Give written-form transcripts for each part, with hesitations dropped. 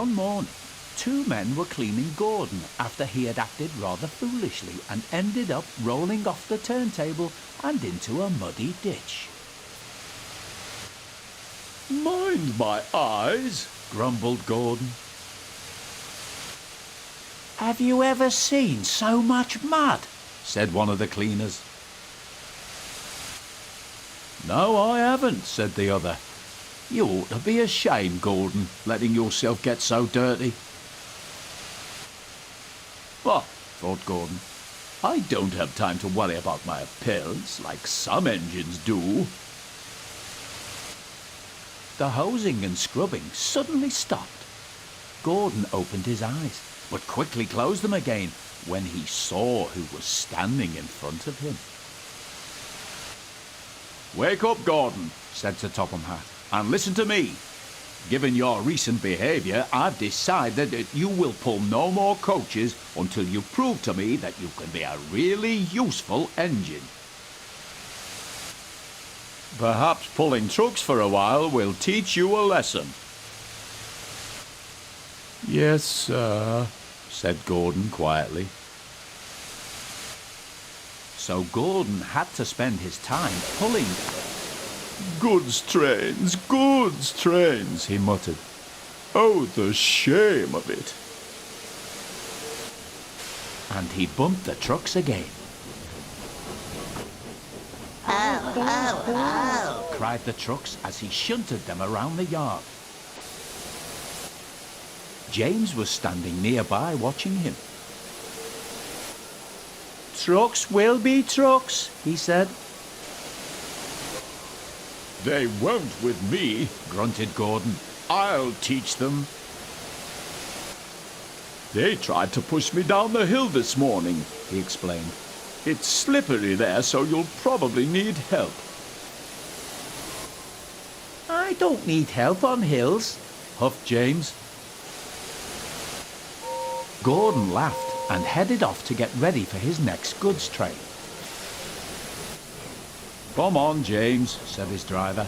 One morning, two men were cleaning Gordon after he had acted rather foolishly and ended up rolling off the turntable and into a muddy ditch. "Mind my eyes," grumbled Gordon. "Have you ever seen so much mud?" said one of the cleaners. "No, I haven't," said the other. "You ought to be ashamed, Gordon, letting yourself get so dirty." "But," thought Gordon, "I don't have time to worry about my appearance like some engines do." The hosing and scrubbing suddenly stopped. Gordon opened his eyes, but quickly closed them again when he saw who was standing in front of him. "Wake up, Gordon," said Sir Topham Hatt, "and listen to me. Given your recent behaviour, I've decided that you will pull no more coaches until you prove to me that you can be a really useful engine. Perhaps pulling trucks for a while will teach you a lesson." "Yes, sir," said Gordon quietly. So Gordon had to spend his time pulling. Goods trains," he muttered. "Oh, the shame of it." And he bumped the trucks again. "Oh, oh, oh," cried the trucks as he shunted them around the yard. James was standing nearby watching him. "Trucks will be trucks," he said. "They won't with me," grunted Gordon. "I'll teach them." "They tried to push me down the hill this morning," he explained. "It's slippery there, so you'll probably need help." "I don't need help on hills," huffed James. Gordon laughed and headed off to get ready for his next goods train. "Come on, James," said his driver.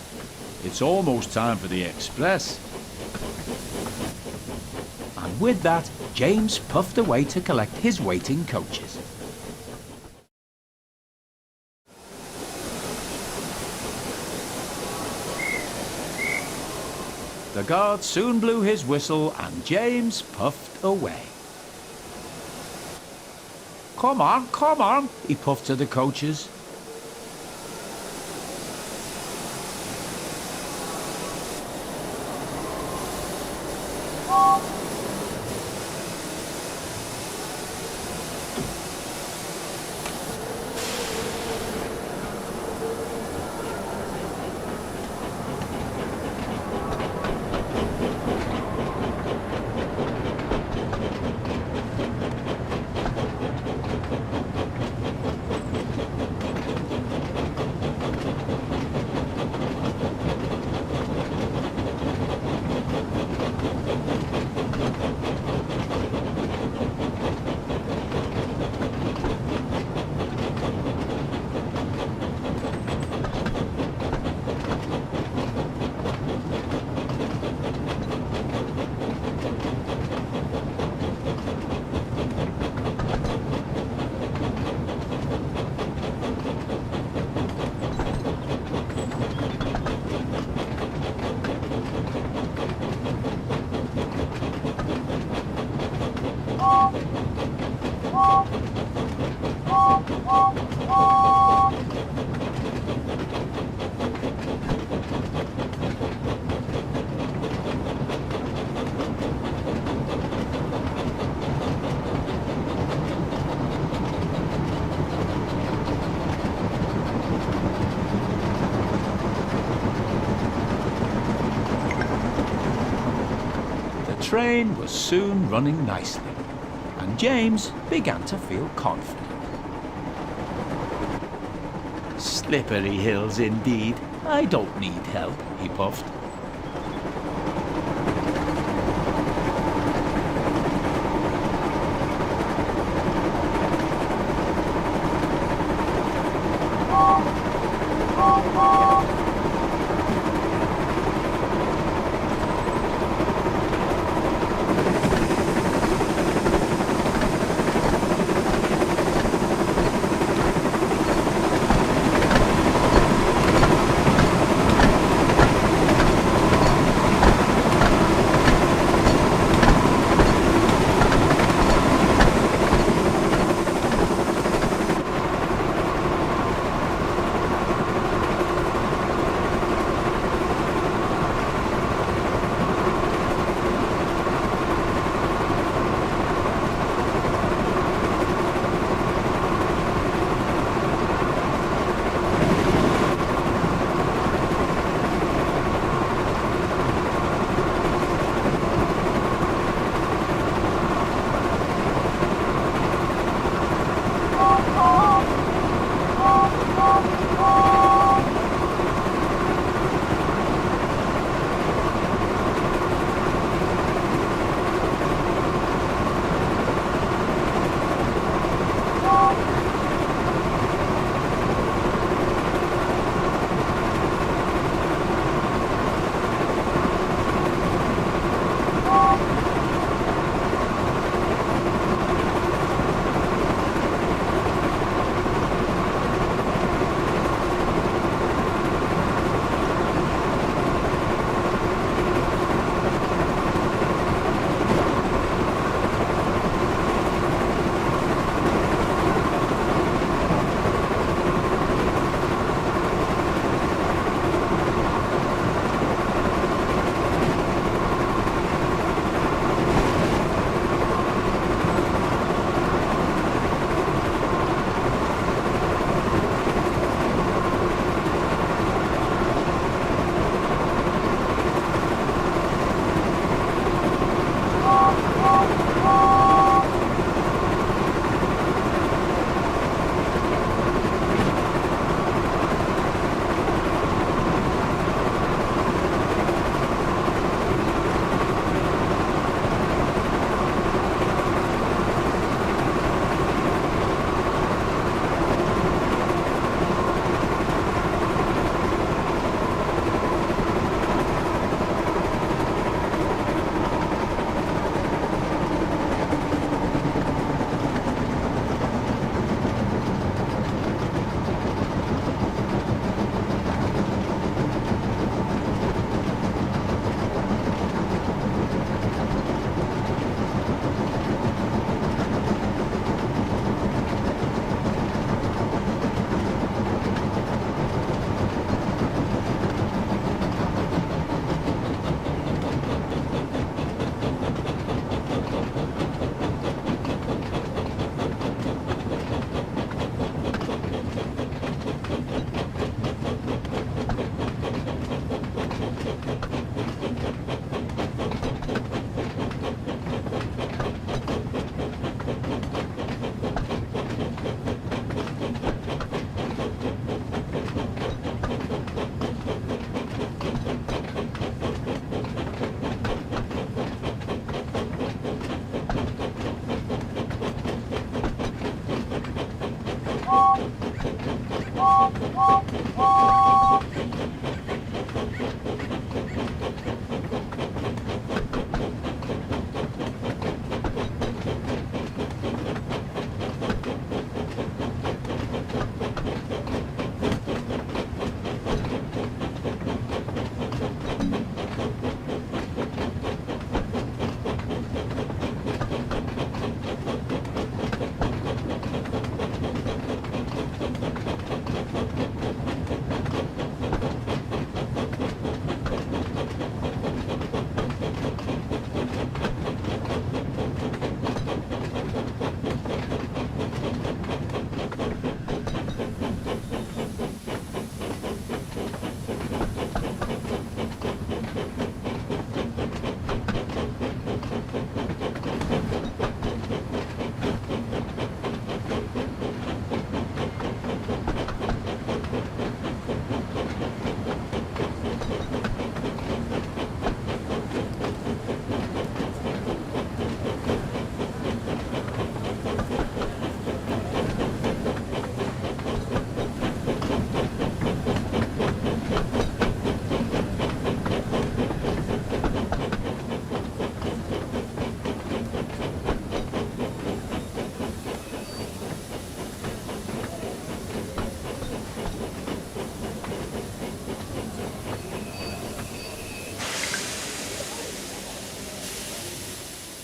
"It's almost time for the express." And with that, James puffed away to collect his waiting coaches. The guard soon blew his whistle and James puffed away. Come on," he puffed to the coaches. The train was soon running nicely, and James began to feel confident. Slippery hills indeed. I don't need help, he puffed.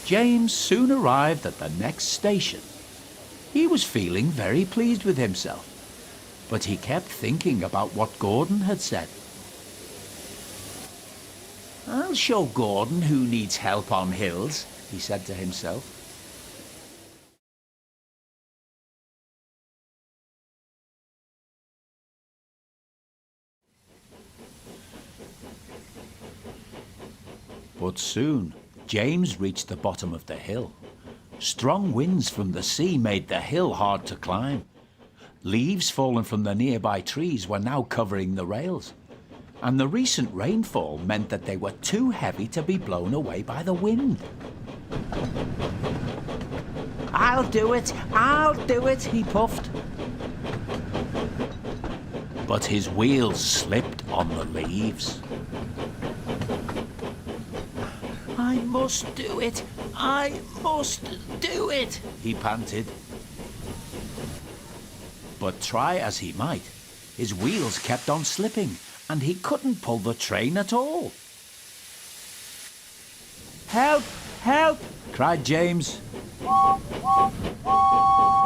James soon arrived at the next station. He was feeling very pleased with himself, but he kept thinking about what Gordon had said. "I'll show Gordon who needs help on hills," he said to himself. But soon James reached the bottom of the hill. Strong winds from the sea made the hill hard to climb. Leaves fallen from the nearby trees were now covering the rails, and the recent rainfall meant that they were too heavy to be blown away by the wind. I'll do it, he puffed. But his wheels slipped on the leaves. I must do it, he panted. But try as he might, his wheels kept on slipping, and he couldn't pull the train at all. "Help! Help!" cried James.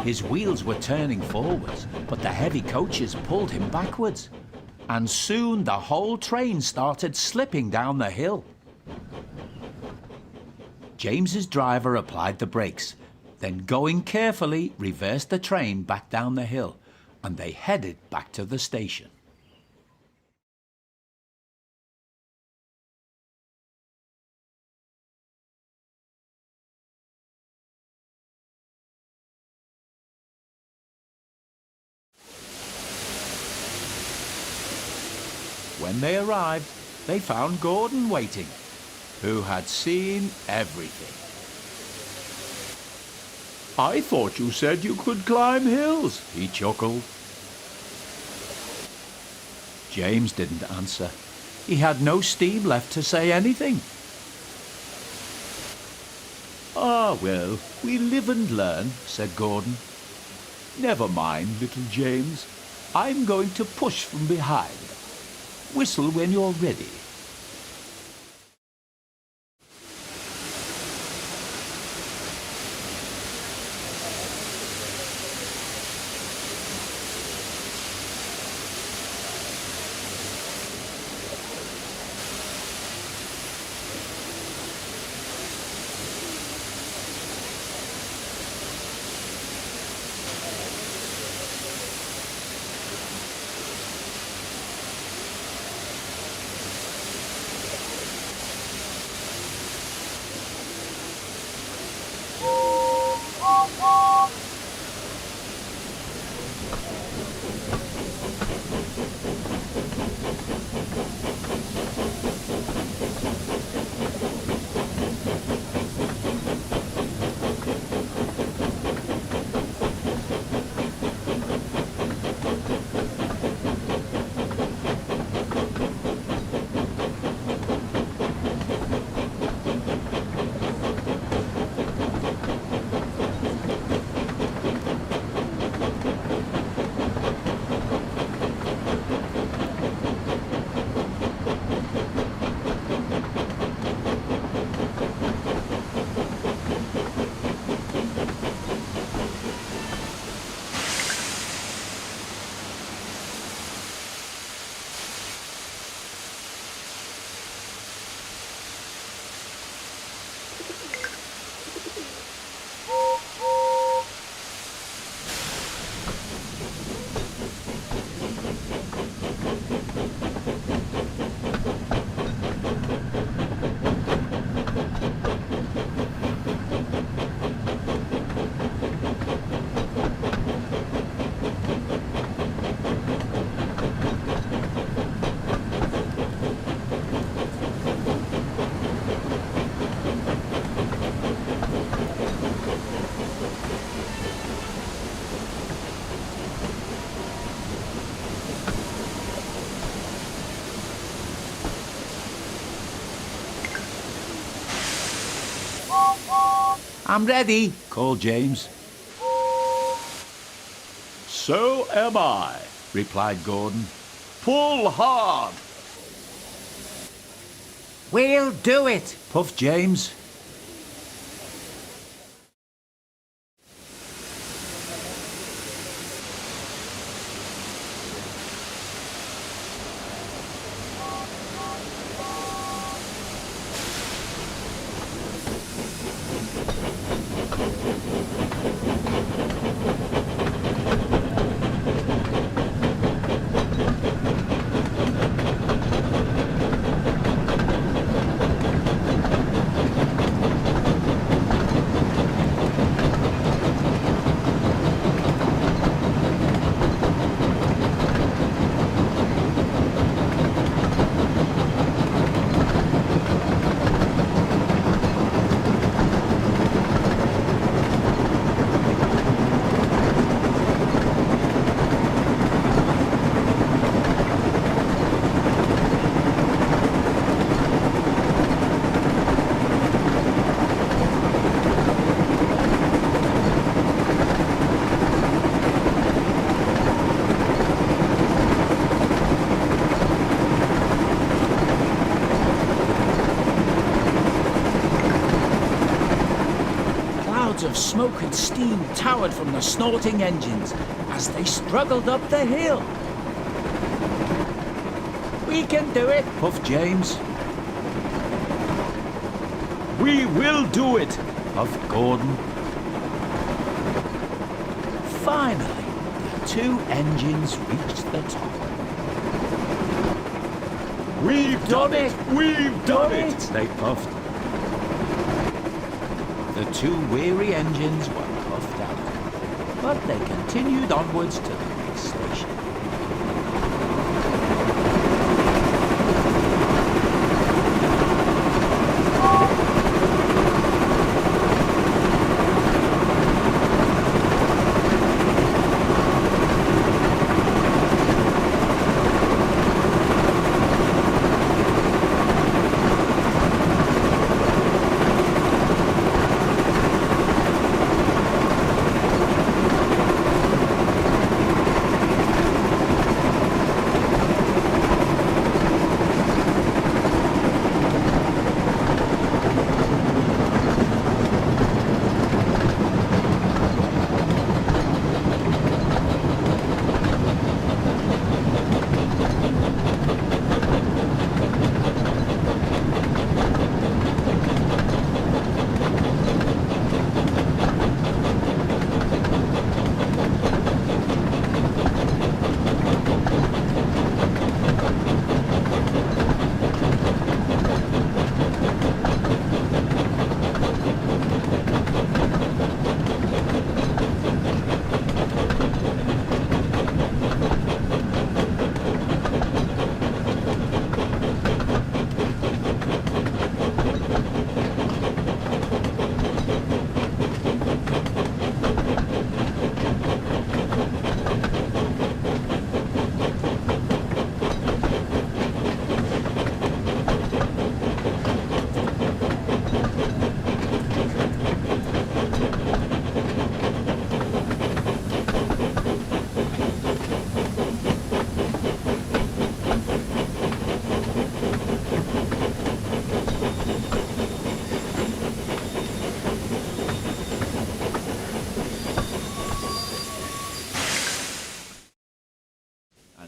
His wheels were turning forwards, but the heavy coaches pulled him backwards, and soon the whole train started slipping down the hill. James's driver applied the brakes, then going carefully reversed the train back down the hill, and they headed back to the station. When they arrived, they found Gordon waiting, who had seen everything. "I thought you said you could climb hills," he chuckled. James didn't answer. He had no steam left to say anything. "Ah, well, we live and learn," said Gordon. "Never mind, little James. I'm going to push from behind. Whistle when you're ready." I'm ready, called James. So am I, Replied Gordon. pull hard. We'll do it, puffed James. Clouds of smoke and steam towered from the snorting engines as they struggled up the hill. We can do it, puffed James. We will do it, Puffed Gordon. Finally, the two engines reached the top. We've done it! We've done it! They puffed. The two weary engines were puffed out, but they continued onwards to the next station.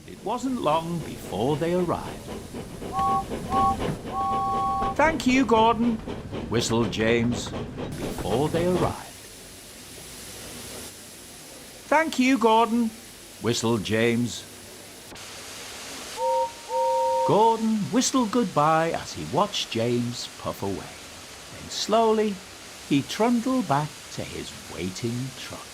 It wasn't long before they arrived. Thank you, Gordon, whistled James before they arrived. Thank you, Gordon, whistled James. Gordon whistled goodbye as he watched James puff away. Then slowly he trundled back to his waiting truck.